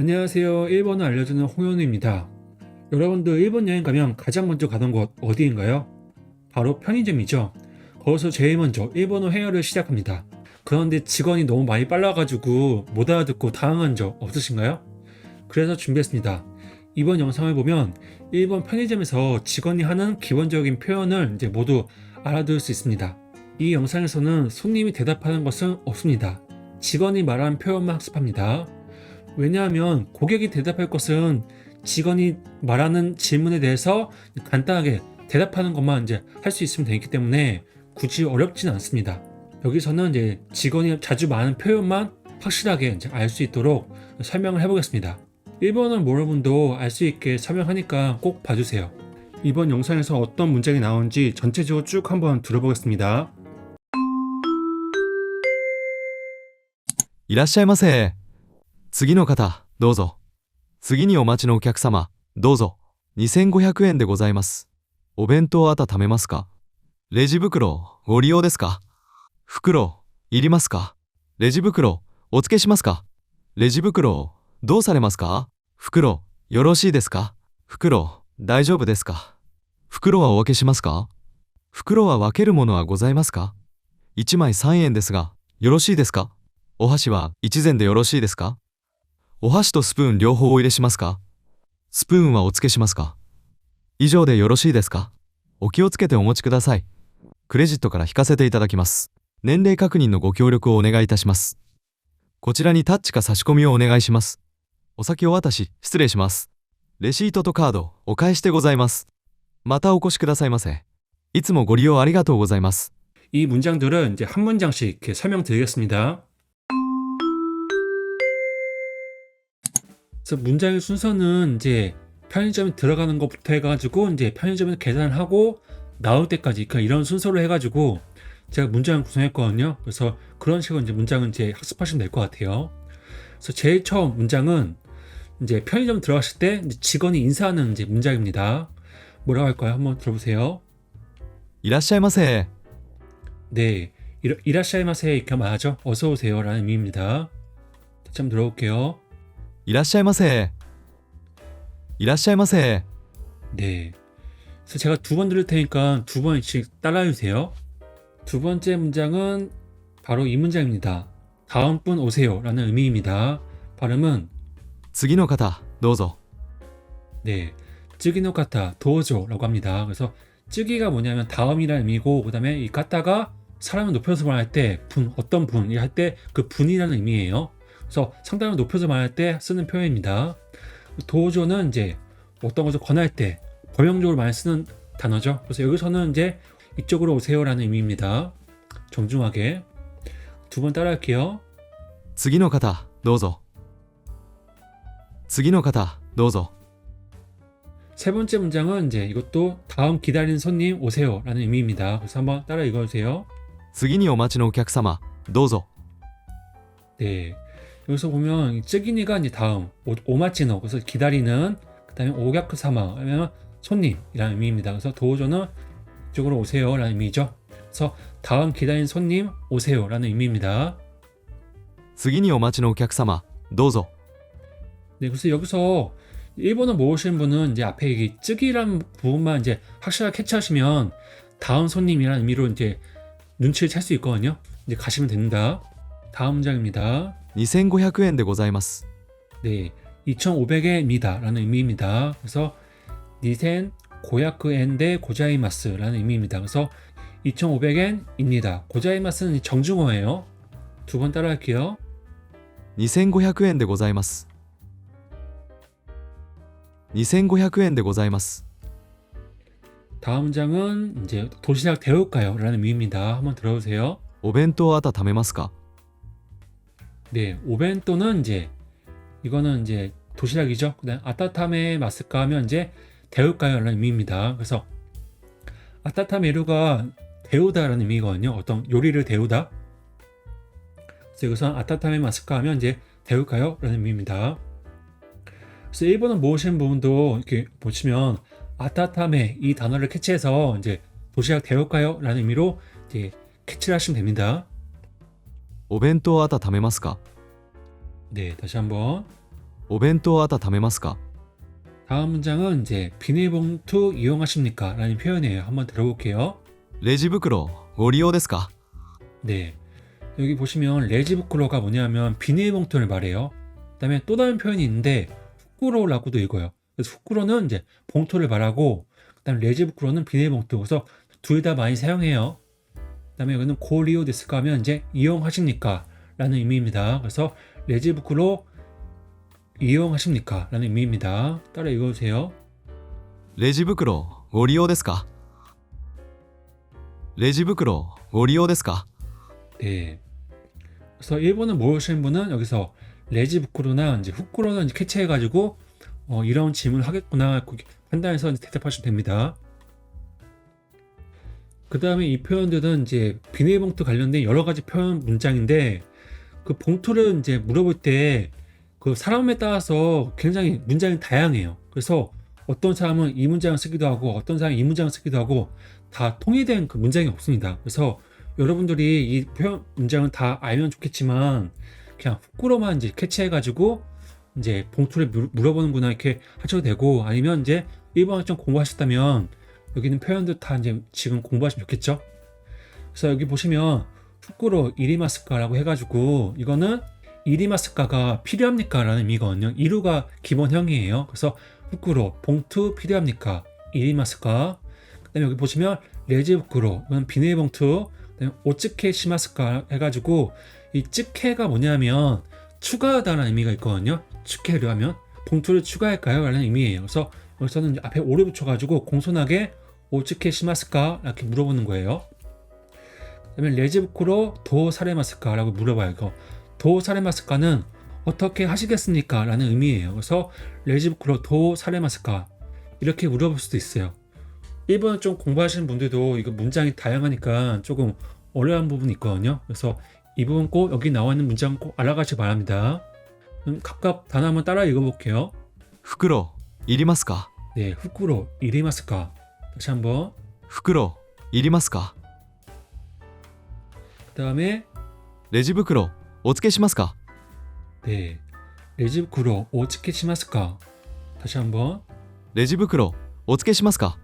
안녕하세요. 일본어 알려주는 홍현우입니다. 여러분들 일본 여행 가면 가장 먼저 가는 곳 어디인가요? 바로 편의점이죠. 거기서 제일 먼저 일본어 회화를 시작합니다. 그런데 직원이 너무 많이 빨라가지고 못 알아듣고 당황한 적 없으신가요? 그래서 준비했습니다. 이번 영상을 보면 일본 편의점에서 직원이 하는 기본적인 표현을 이제 모두 알아들을 수 있습니다. 이 영상에서는 손님이 대답하는 것은 없습니다. 직원이 말한 표현만 학습합니다. 왜냐하면 고객이 대답할 것은 직원이 말하는 질문에 대해서 간단하게 대답하는 것만 이제 할 수 있으면 되기 때문에 굳이 어렵지는 않습니다. 여기서는 이제 직원이 자주 말하는 표현만 확실하게 이제 알 수 있도록 설명을 해보겠습니다. 일본어 모르는 분도 알 수 있게 설명하니까 꼭 봐주세요. 이번 영상에서 어떤 문장이 나오는지 전체적으로 쭉 한번 들어보겠습니다. いらっしゃいませ。次の方、どうぞ。次にお待ちのお客様、どうぞ。2500円でございます。お弁当温めますか？レジ袋、ご利用ですか？袋、いりますか？レジ袋、お付けしますか？レジ袋、どうされますか？袋、よろしいですか？袋、大丈夫ですか？袋はお分けしますか？袋は分けるものはございますか？1枚3円ですが、よろしいですか？お箸は一膳でよろしいですか？お箸とスプーン両方お入れしますか？スプーンはお付けしますか？以上でよろしいですか？お気をつけてお持ちください。クレジットから引かせていただきます。年齢確認のご協力をお願いいたします。こちらにタッチか差し込みをお願いします。お先お渡し、失礼します。レシートとカード、お返しでございます。またお越しくださいませ。いつもご利用ありがとうございます。 이 문장들은 이제 한 문장씩 이렇게 설명드리겠습니다. 그래서 문장의 순서는 이제 편의점에 들어가는 것부터 해가지고 이제 편의점에서 계산을 하고 나올 때까지 그냥 이런 순서로 해가지고 제가 문장을 구성했거든요. 그래서 그런 식으로 이제 문장은 이제 학습하시면 될 것 같아요. 그래서 제일 처음 문장은 이제 편의점 들어갔을 때 이제 직원이 인사하는 이제 문장입니다. 뭐라고 할까요? 한번 들어보세요. いらっしゃいませ。 네, 이라샤이마세 이렇게 말하죠. 어서 오세요라는 의미입니다. 다시 한번 들어볼게요. いらっしゃいませ。いらっしゃいませ。 네. 그래서 제가 두 번 들을 테니까 두 번씩 따라해 주세요. 두 번째 문장은 바로 이 문장입니다. 다음 분 오세요 라는 의미입니다. 발음은 次の方、どうぞ。 네, 쯔기노 카타 도우조라고 합니다. 그래서 쯔기가 뭐냐면 다음이라는 의미고 그 다음에 이 카타가 사람을 높여서 말할 때 분, 어떤 분이 할 때 그 분이라는 의미예요. 그래서 상대방을 높여서 말할 때 쓰는 표현입니다. 도우조는 이제 어떤 것을 권할 때 범용적으로 많이 쓰는 단어죠. 그래서 여기서는 이제 이쪽으로 오세요라는 의미입니다. 정중하게 두 번 따라할게요. 次の方、どうぞ。次の方、どうぞ。 세 번째 문장은 이제 이것도 다음 기다리는 손님 오세요라는 의미입니다. 그래서 한번 따라 읽어주세요. 次にお待ちのお客様、どうぞ。 네, 여기서 보면 쯔기니가 이제 다음 오마치노 그래서 기다리는 그다음에 오갸크 사마 하면 손님이라는 의미입니다. 그래서 도우조는 이쪽으로 오세요라는 의미죠. 그래서 다음 기다리는 손님 오세요라는 의미입니다. 次にお待ちのお客様、どうぞ。 네, 그래서 여기서 일본어 모르시는 분은 이제 앞에 이 쯔기라는 부분만 이제 확실하게 캐치하시면 다음 손님이라는 의미로 이제 눈치를 챌 수 있거든요. 이제 가시면 됩니다. 다음 문장입니다. 2500円でございます。 네, 2,500엔입니다 라는 의미입니다. 그래서 니센 고야크엔데 고자이마스라는 의미입니다. 그래서 2,500엔입니다. 고자이마스는 정중어예요. 두 번 따라할게요. 2500円でございます。2500円でございます。 다음 문장은 이제 도시락 데울까요? 라는 의미입니다. 한번 들어보세요. お弁当温めますか？ 네, 오벤또는 이제 이거는 이제 도시락이죠. 그다음 아타타메 마스까 하면 이제 데울까요라는 의미입니다. 그래서 아타타메루가 데우다라는 의미거든요. 어떤 요리를 데우다. 그래서 여기서 아타타메 마스까 하면 이제 데울까요라는 의미입니다. 그래서 일본어 모르시는 부분도 이렇게 보시면 아타타메 이 단어를 캐치해서 이제 도시락 데울까요라는 의미로 이제 캐치를 하시면 됩니다. お弁当温めますか？ 네, 다시 한번 お弁当温めますか 다음 문장은 이제 비닐봉투 이용하십니까? 라는 표현이에요. 한번 들어볼게요. レジ袋ご利用ですか 네. 여기 보시면 레지부쿠로가 뭐냐면 비닐봉투를 말해요. 그다음에 또 다른 표현이 있는데 후쿠로라고도 읽어요. 그래서 후쿠로는 이제 봉투를 말하고 그다음에 레지부쿠로는 비닐봉투. 그래서 둘 다 많이 사용해요. 그다음에 여기는 고리오 데스까 하면 이제 이용하십니까? 라는 의미입니다. 그래서 레지부쿠로 이용하십니까? 라는 의미입니다. 따라 읽어주세요. レジ袋ご利用ですかレジ袋ご利用ですか 네. 그래서 일본어 모르시는 분은 여기서 레지부쿠로나 이제 후쿠로는 이제 캐치해가지고 이런 질문을 하겠구나 판단해서 이제 대답하시면 됩니다. 그 다음에 이 표현들은 이제 비닐봉투 관련된 여러 가지 표현 문장인데 그 봉투를 이제 물어볼 때 그 사람에 따라서 굉장히 문장이 다양해요. 그래서 어떤 사람은 이 문장을 쓰기도 하고 어떤 사람은 이 문장을 쓰기도 하고 다 통일된 그 문장이 없습니다. 그래서 여러분들이 이 표현 문장을 다 알면 좋겠지만 그냥 후쿠로만 이제 캐치해가지고 이제 봉투를 물어보는구나 이렇게 하셔도 되고 아니면 이제 일본어 좀 공부하셨다면 여기 있는 표현들 다 이제 지금 공부하시면 좋겠죠. 그래서 여기 보시면 후쿠로 이리마스카라고 해가지고 이거는 이리마스카가 필요합니까? 라는 의미거든요. 이루가 기본형이에요. 그래서 후쿠로 봉투 필요합니까? 이리마스카. 그다음에 여기 보시면 레지부쿠로 이건 비닐봉투. 그다음에 오츠케 시마스카 해가지고 이 츠케가 뭐냐면 추가하다라는 의미가 있거든요. 츠케를 하면 봉투를 추가할까요? 라는 의미예요. 그래서 여기서는 이제 앞에 오를 붙여가지고 공손하게 오츠케 시마스카 이렇게 물어보는 거예요. 그다음에 레지부쿠로 도 사레마스카 라고 물어봐요. 이거 도 사레마스카는 어떻게 하시겠습니까? 라는 의미예요. 그래서 레지부쿠로 도 사레마스카 이렇게 물어볼 수도 있어요. 일본어 좀 공부하시는 분들도 이거 문장이 다양하니까 조금 어려운 부분이 있거든요. 그래서 이 부분 꼭 여기 나와 있는 문장 꼭 알아가시기 바랍니다. 그럼 각각 단어 한번 따라 읽어볼게요. 袋いりますか 네, 후쿠로 이리마스카. 다시 한번. 袋いりますか 그 다음에 レジ袋お付けしますか 네, 레지부쿠로 오츠케 시마스카. 다시 한번. レジ袋お付けしますか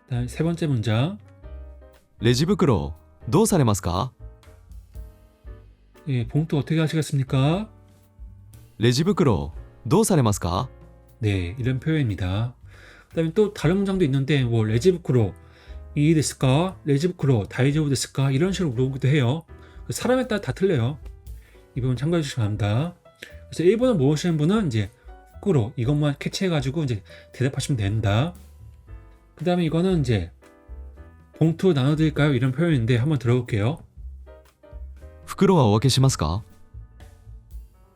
그다음 세 번째 문장. レジ袋どうされますか 예, 봉투 어떻게 하시겠습니까? レジ袋どうされますか 네, 이런 표현입니다. 그다음에 또 다른 문장도 있는데 뭐 레지부쿠로 이 데스까, 레지부쿠로 다이조부 데스까 이런 식으로 물어보기도 해요. 사람에 따라 다 틀려요. 이 부분 참고해 주시기 바랍니다. 그래서 일본어 모르시는 분은 이제 후쿠로 이것만 캐치해가지고 이제 대답하시면 된다. 그 다음에 이거는 이제 봉투 나눠드릴까요? 이런 표현인데 한번 들어볼게요. 袋はお分けしますか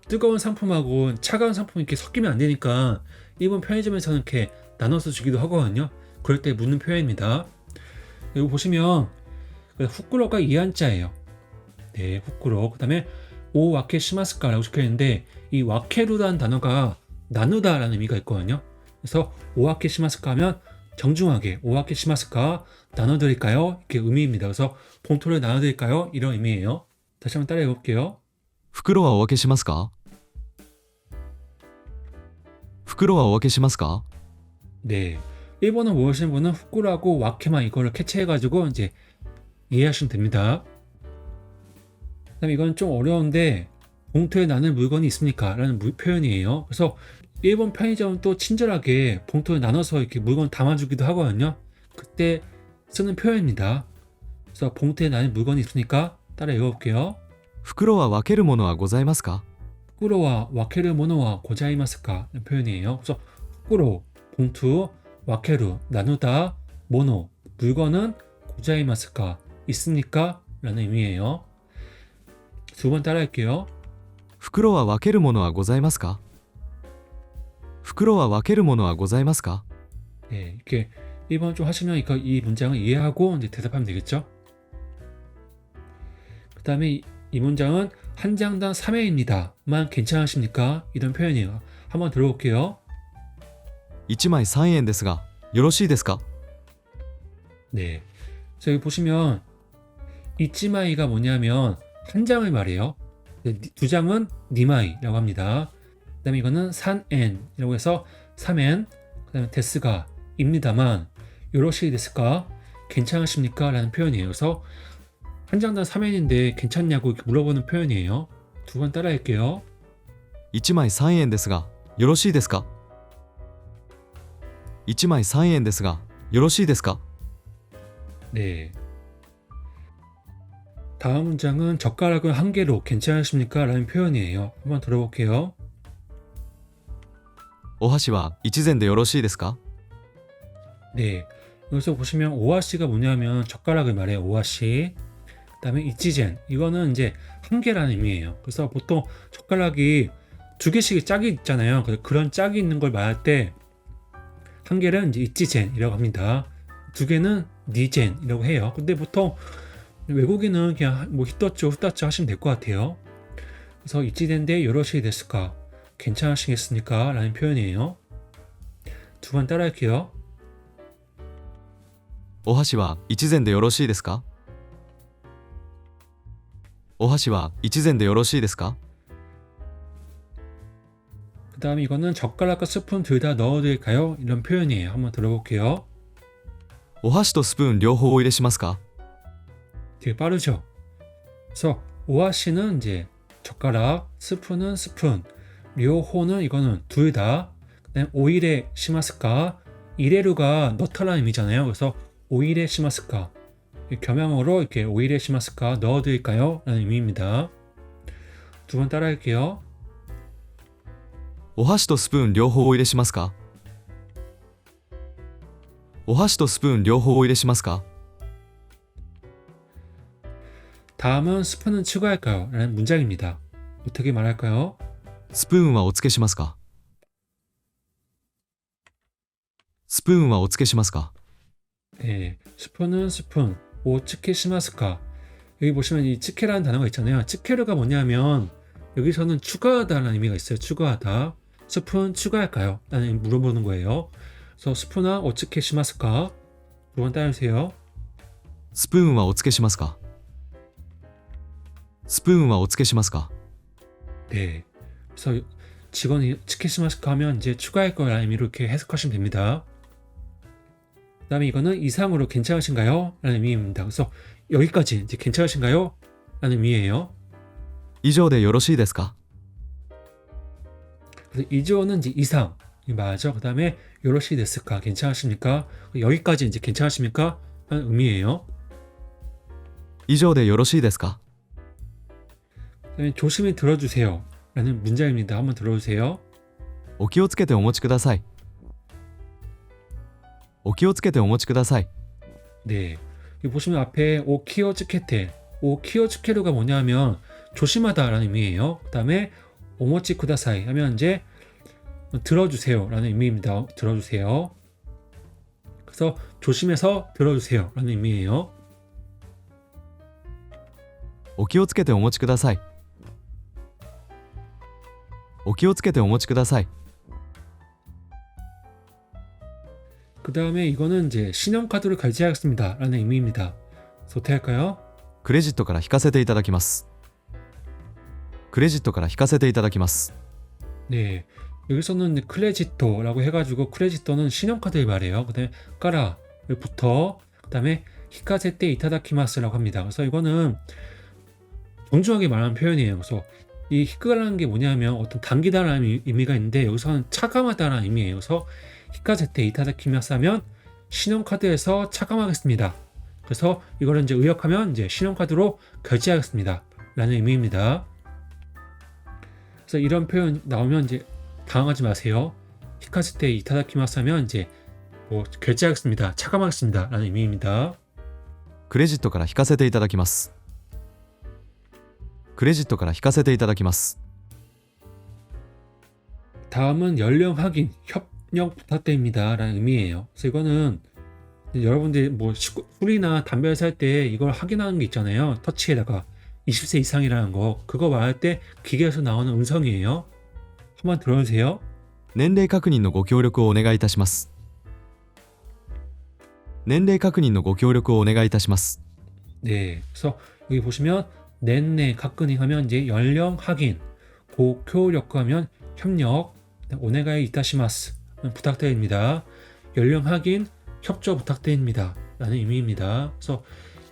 뜨거운 상품하고 차가운 상품이 이렇게 섞이면 안 되니까 일본 편의점에서는 이렇게 나눠서 주기도 하거든요. 그럴 때 묻는 표현입니다. 여기 보시면 후쿠로가 이한자예요. 네, 후쿠로. 그 다음에 오 와케 시마스카라고 적혀있는데 이 와케루라는 단어가 나누다라는 의미가 있거든요. 그래서 오 와케 시마스카 하면 정중하게 오 와케 시마스카 나눠드릴까요? 이렇게 의미입니다. 그래서 봉투를 나눠드릴까요? 이런 의미예요. 다시 한번 따라해 볼게요. 袋はお分けしますか袋はお分けしますか 네, 일본어 모르시는 분은 후쿠라고 와케만 이거를 캐치해가지고 이제 이해하시면 됩니다. 그다음에 이건 좀 어려운데 봉투에 나눌 물건이 있습니까? 라는 표현이에요. 그래서 일본 편의점은 또 친절하게 봉투에 나눠서 이렇게 물건 담아주기도 하거든요. 그때 쓰는 표현입니다. 그래서 봉투에 나눌 물건이 있습니까? 따라 읽어볼게요. 袋は分けるものはございますか 후쿠로와 와케르 모노와 고자이마스까? 라는 표현이에요. 그래서 후쿠로, 봉투, 와케루, 나누다, 모노, 물건은 고자이마스까? 있습니까? 라는 의미예요. 두 번 따라할게요. 袋は分けるものはございますか袋は分けるものはございますか 네, 이렇게 1번 좀 하시면 이 문장을 이해하고 이제 대답하면 되겠죠? 그 다음에 이 문장은 한 장당 3회입니다.만 괜찮으십니까? 이런 표현이에요. 한번 들어볼게요. 1枚3円ですがよろしいですか 네. 자, 여기 보시면 이치마이가 뭐냐면 한 장을 말해요. 두 장은 니마이라고 합니다. 그다음에 이거는 산엔이라고 해서 3엔, 그다음에 데스가 입니다만 요러시 데스까 괜찮으십니까? 라는 표현이에요. 그래서 한 장당 3엔인데 괜찮냐고 이렇게 물어보는 표현이에요. 두 번 따라 할게요. 1枚3円ですがよろしいですか1枚3円ですがよろしいですか 네. 다음 문장은 젓가락을 한 개로 괜찮으십니까? 라는 표현이에요. 한번 들어볼게요. お箸は一膳でよろしいですか 네. 여기서 보시면 오하시가 뭐냐면 젓가락을 말해요. 오하시. 그다음에 이치젠. 이거는 이제 한 개라는 의미예요. 그래서 보통 젓가락이 두 개씩 짝이 있잖아요. 그래서 그런 짝이 있는 걸 말할 때 한 개는 이제 이치젠이라고 합니다. 두 개는 니젠이라고 해요. 근데 보통 외국인은 그냥 뭐 히토츠, 후타츠 하시면 될 것 같아요. 그래서 이치젠데 요러시 데스까? 괜찮으시겠습니까? 라는 표현이에요. 두 번 따라 할게요. お箸は一膳でよろしいですかお箸は一膳でよろしいですか 그 다음에 이거는 젓가락과 스푼 둘 다 넣어드릴까요? 이런 표현이에요. 한번 들어볼게요. お箸とスプーン両方お入れしますか 되게 빠르죠? 그래서 오하시는 이제 젓가락, 스푼은 스푼, 료호는 이거는 둘 다. 그다음에 오이레 시마스까? 이레루가 넣다라는 의미잖아요. 그래서 오이레 시마스까? 겸양어로 이렇게 오이레 시마스까? 넣어드릴까요? 라는 의미입니다. 두 번 따라 할게요. お箸とスプーン両方お入れしますかお箸とスプーン両方お入れしますか 다음은 스푼은 추가할까요? 라는 문장입니다. 어떻게 말할까요? スプーンはお付けしますかスプーンはお付けしますか 네, 스푼은 스푼, 오츠케 시마스까? 여기 보시면 이 츠케라는 단어가 있잖아요. 츠케르가 뭐냐면 여기서는 추가하다라는 의미가 있어요. 추가하다. 스푼 추가할까요? 라는 물어보는 거예요. 그래서 스푼아 오츠케 시마스까? 두 번 따라주세요. スプーンはお付けしますかスプーンはお付けしますか 네. 그래서 직원이 츠케 시마스까 하면 이제 추가할 거라는 의미로 이렇게 해석하시면 됩니다. 그 다음에 이거는 이상으로 괜찮으신가요? 라는 의미입니다. 그래서 여기까지 이제 괜찮으신가요? 라는 의미예요. 以上でよろしいですか 그래서 이조는 이제 이상 이 말하죠. 그 다음에 요러시 데스까? 괜찮으십니까? 여기까지 이제 괜찮으십니까? 하는 의미예요. 以上でよろしいですか 그다음에 조심히 들어주세요. 라는 문장입니다. 한번 들어주세요. お気をつけてお持ちくださいお気をつけてお持ちください 네. 여기 보시면 앞에 오키오츠케테, 오키오츠케루가 뭐냐면 조심하다라는 의미예요. 그 다음에 오모치 쿠다사이 하면 이제 들어주세요 라는 의미입니다. 들어주세요. 그래서 조심해서 들어주세요 라는 의미예요. お気をつけてお持ちくださいお気をつけてお持ちください 그 다음에 이거는 이제 신용카드를 결제하겠습니다 라는 의미입니다. 그래서 어떻게 할까요? クレジットから引かせていただきますクレジットから引かせていただきます 네. 여기서는 이제 크레지토라고 해가지고 크레지토는 신용카드를 말해요. 그 다음에 까라부터 그 다음에 히카세테 이타다키마스라고 합니다. 그래서 이거는 정중하게 말하는 표현이에요. 그래서 이 히카라는 게 뭐냐면 어떤 당기다라는 의미가 있는데 여기서는 차감하다라는 의미예요. 그래서 히카세테 이타다키마스 하면 신용카드에서 차감하겠습니다. 그래서 이거를 이제 의역하면 이제 신용카드로 결제하겠습니다. 라는 의미입니다. 그래서 이런 표현 나오면 이제 당황하지 마세요. 히카세테 이타다키마스 하면 이제 뭐 결제하겠습니다. 차감하겠습니다. 라는 의미입니다. クレジットから引かせていただきますクレジットから引かせていただきます 다음은 연령 확인, 협력 부탁드립니다. 라는 의미예요. 그래서 이거는 여러분들이 뭐 술이나 담배를 살 때 이걸 확인하는 게 있잖아요. 터치에다가 20세 이상이라는 거. 그거 말할 때 기계에서 나오는 음성이에요. 한번 들어주세요. 年齢確認のご協力をお願いいたします年齢確認のご協力をお願いいたします 네. 그래서 여기 보시면 넷네 가끔이 하면 이제 연령 확인, 고교력 하면 협력, 오네가이 이타시마스 부탁드립니다. 연령 확인, 협조 부탁드립니다. 라는 의미입니다. 그래서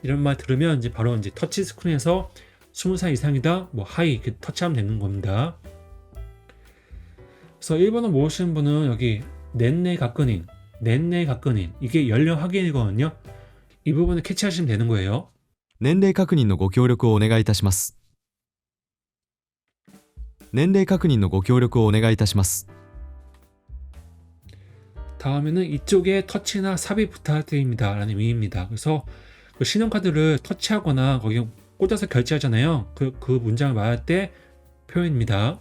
이런 말 들으면 이제 바로 이제 터치 스크린에서 20살 이상이다, 뭐 하이 이렇게 터치하면 되는 겁니다. 그래서 일본어 모르시는 분은 여기 넷네 가끈인 이게 연령 확인이거든요. 이 부분을 캐치하시면 되는 거예요. 年齢確認のご協力をお願いいたします。年齢確認のご協力をお願いいたします。 다음에는 이쪽에 터치나 삽입 부탁드립니다 라는 의미입니다. 그래서 그 신용카드를 터치하거나 거기 꽂아서 결제하잖아요. 그 문장을 말할 때 표현입니다.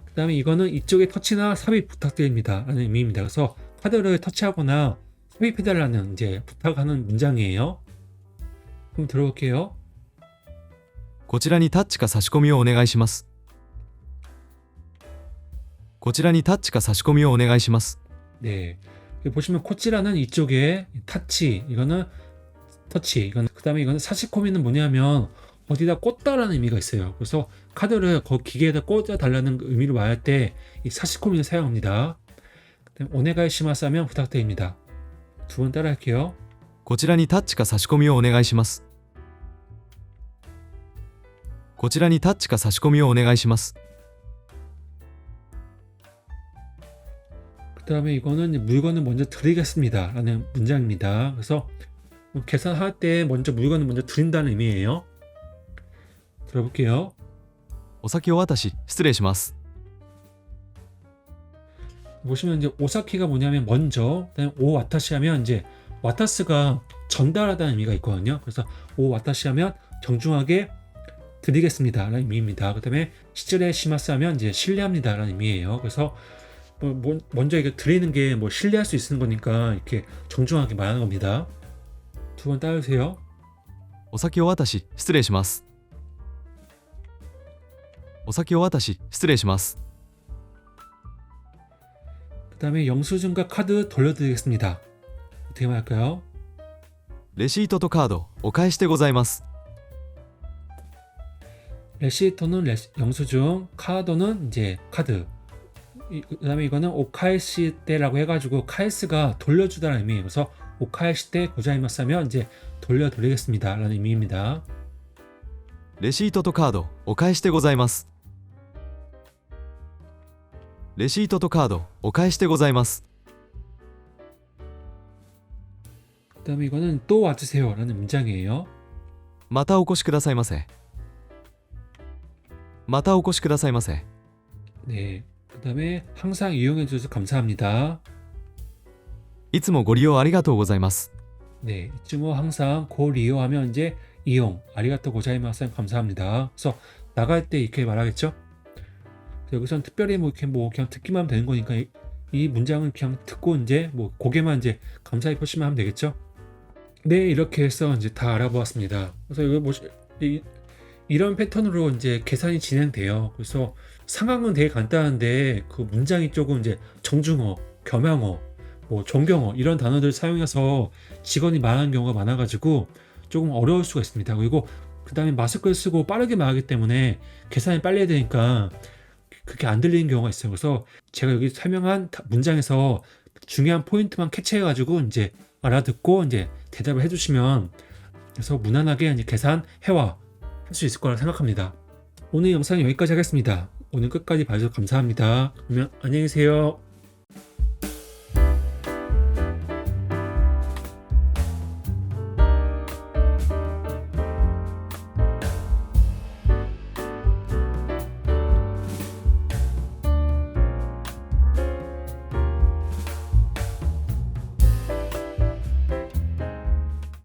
그 다음에 이거는 이쪽에 터치나 삽입 부탁드립니다 라는 의미입니다. 그래서 카드를 터치하거나 삽입해달라는 이제 부탁하는 문장이에요. 한번 들어볼게요. こちらにタッチか差し込みをお願いします。こちらにタッチか差し込みをお願いします。 네, 여기 보시면 코치라는 이쪽에 타치, 이거는 터치, 이건 그다음에 이거는 사시코미는 뭐냐면 어디다 꽂다라는 의미가 있어요. 그래서 카드를 그 기계에다 꽂아 달라는 의미로 말할 때 이 사시코미를 사용합니다. 그다음에 오네가이시마스 하면 부탁드립니다. 두 번 따라 할게요. こちらにタッチか差し込みをお願いします。こちらにタッチか差し込みをお願いします。 그 다음에 이거는 물건을 먼저 드리겠습니다 라는 문장입니다. 그래서 계산할 때 먼저 물건을 먼저 드린다는 의미예요. 들어볼게요. お先お渡し失礼します。 보시면 이제 오사키가 뭐냐면 먼저, 그다음에 오 와타시 하면 이제 와타스가 전달하다는 의미가 있거든요. 그래서 오 와타시 하면 정중하게 드리겠습니다 라는 의미입니다. 그 다음에 시즈레 시마스 하면 이제 신뢰합니다 라는 의미예요. 그래서 먼저 이게 드리는 게 뭐 신뢰할 수 있는 거니까 이렇게 정중하게 말하는 겁니다. 두 번 따르세요. お先お渡し失礼します。お先お渡し失礼します。 그 다음에 영수증과 카드 돌려드리겠습니다. 어떻게 말할까요? レシートとカードお返しでございます。 레시토는 영수증, 카드는 이제 카드. 그 다음에 이거는 오카에시 때라고 해가지고 카에스가 돌려주다라는 의미예요. 그래서 오카에시 때 고자이마스 하면 이제 돌려드리겠습니다 라는 의미입니다. レシートとカードお返しでございます。レシートとカードお返しでございます。 그 다음에 이거는 또 와주세요 라는 문장이에요. またお越しくださいませ。またお越しくださいませ。 네. 그 다음에 항상 이용해 주셔서 감사합니다. いつもご利用ありがとうございます。 네. 이쯤은 항상 고리오 하면 이제 이용, 아리가또 고자이마스 감사합니다. 그래서 나갈 때 이렇게 말하겠죠? 여기서는 특별히 뭐 이렇게 뭐 그냥 듣기만 하면 되는 거니까 이 문장은 그냥 듣고 이제 뭐 고개만 이제 감사의 표시만 하면 되겠죠? 네, 이렇게 해서 이제 다 알아보았습니다. 그래서 이거 뭐 이런 패턴으로 이제 계산이 진행돼요. 그래서 상황은 되게 간단한데 그 문장이 조금 이제 정중어, 겸양어, 뭐 존경어 이런 단어들 사용해서 직원이 말하는 경우가 많아가지고 조금 어려울 수가 있습니다. 그리고 그 다음에 마스크를 쓰고 빠르게 말하기 때문에 계산이 빨리 해야 되니까 그렇게 안 들리는 경우가 있어요. 그래서 제가 여기 설명한 문장에서 중요한 포인트만 캐치해가지고 이제 알아듣고 이제 대답을 해주시면 그래서 무난하게 이제 계산 해와 할 수 있을 거라 생각합니다. 오늘 영상 여기까지 하겠습니다. 오늘 끝까지 봐주셔서 감사합니다. 그러면 안녕히 계세요.